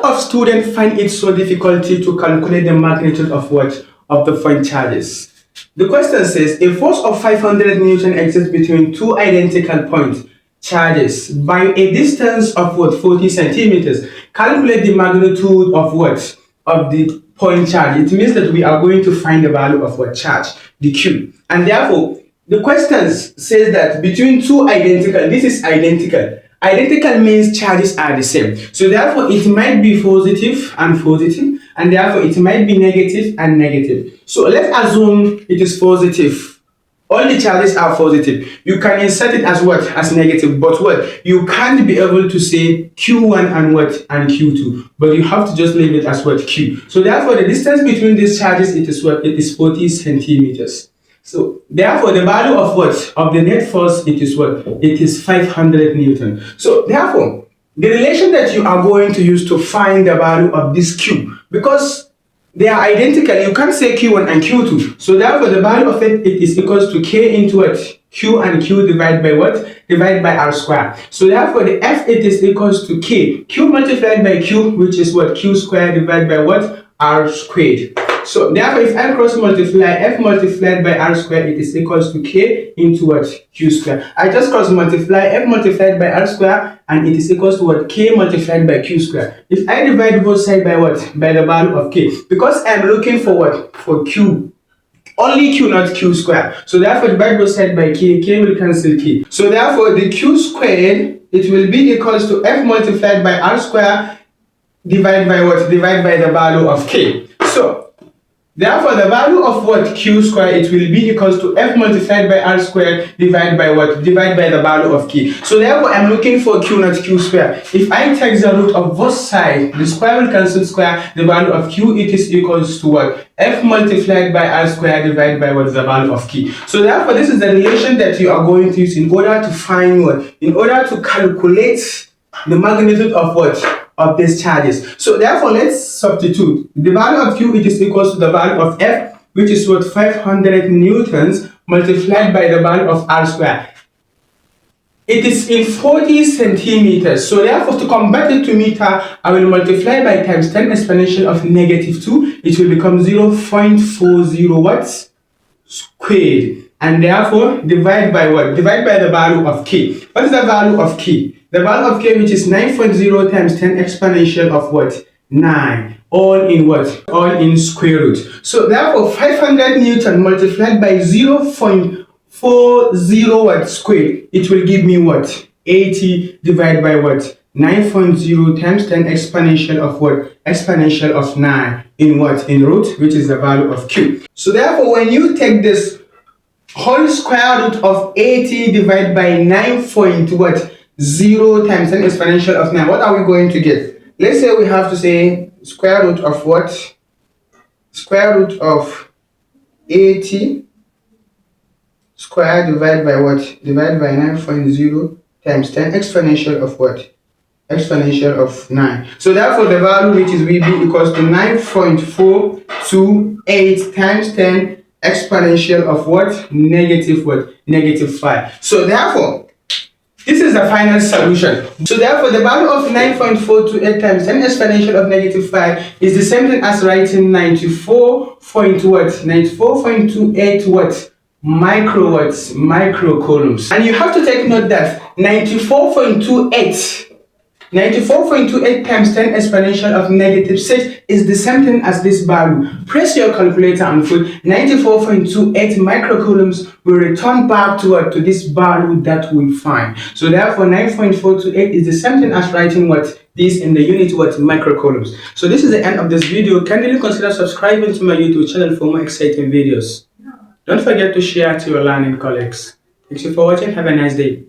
of students find it so difficult to calculate the magnitude of what? Of the point charges. The question says, a force of 500 Newton exists between two identical point charges by a distance of what? 40 centimeters. Calculate the magnitude of what? Of the point charge. It means that we are going to find the value of what charge? The Q. And therefore, the question says that between two identical, this is identical. Identical means charges are the same. So therefore, it might be positive, and therefore it might be negative and negative. So let's assume it is positive. All the charges are positive. You can insert it as what? As negative. But what? You can't be able to say Q1 and what? And Q2. But you have to just leave it as what? Q. So therefore, the distance between these charges, it is what? It is 40 centimeters. So therefore, the value of what? Of the net force, it is what? It is 500 Newton. So therefore, the relation that you are going to use to find the value of this Q, because they are identical, you can't say Q1 and Q2. So therefore, the value of it is equals to K into what? Q, and Q divided by what? Divided by R square. So therefore, the F it is equals to K. Q multiplied by Q, which is what? Q squared divided by what? R squared. So therefore, if I cross multiply F multiplied by R square, it is equals to K into what? Q square. I just cross multiply F multiplied by R square, and it is equals to what? K multiplied by Q square. If I divide both sides by what? By the value of K. Because I'm looking for what? For Q. Only Q, not Q square. So therefore, divide both sides by K. K will cancel K. So therefore, the Q squared, it will be equals to F multiplied by R square divided by what? Divided by the value of K. So therefore, the value of what? Q square, it will be equals to F multiplied by R square divided by what? Divided by the value of K. So therefore, I'm looking for Q, not Q square. If I take the root of both sides, the square will cancel square. The value of Q, it is equals to what? F multiplied by R square divided by what? The value of K. So therefore, this is the relation that you are going to use in order to find what? In order to calculate the magnitude of what? Of these charges. So therefore, let's substitute. The value of Q, it is equals to the value of F, which is what? 500 Newtons multiplied by the value of R square. It is in 40 centimeters. So therefore, to convert it to meter, I will multiply by times 10 exponential of -2. It will become 0.40 what? Squared. And therefore, divide by what? Divide by the value of K. What is the value of K? The value of K, which is 9.0 times 10 exponential of what? 9. All in what? All in square root. So therefore, 500 Newton multiplied by 0.40 what? Squared. It will give me what? 80 divided by what? 9.0 times 10 exponential of what? Exponential of 9 in what? In root, which is the value of Q. So therefore, when you take this whole square root of 80 divided by 9.0 times 10 exponential of 9, what are we going to get? Let's say we have to say square root of what? Square root of 80 square divided by what? Divided by 9.0 times 10 exponential of what? Exponential of 9. So therefore, the value which is will be equals to 9.428 times 10 exponential of what? Negative what? -5. So therefore, this is the final solution. So therefore, the value of 9.428 times 10 exponential of -5 is the same thing as writing 94.28 what? Micro coulombs. And you have to take note that 94.28 times 10 exponential of -6 is the same thing as this value. Press your calculator and put 94.28 microcoulombs will return back to what? To this value that we find. So therefore, 9.428 is the same thing as writing what? This in the unit what? Microcoulombs. So this is the end of this video. Kindly consider subscribing to my YouTube channel for more exciting videos. Don't forget to share to your learning colleagues. Thank you for watching. Have a nice day.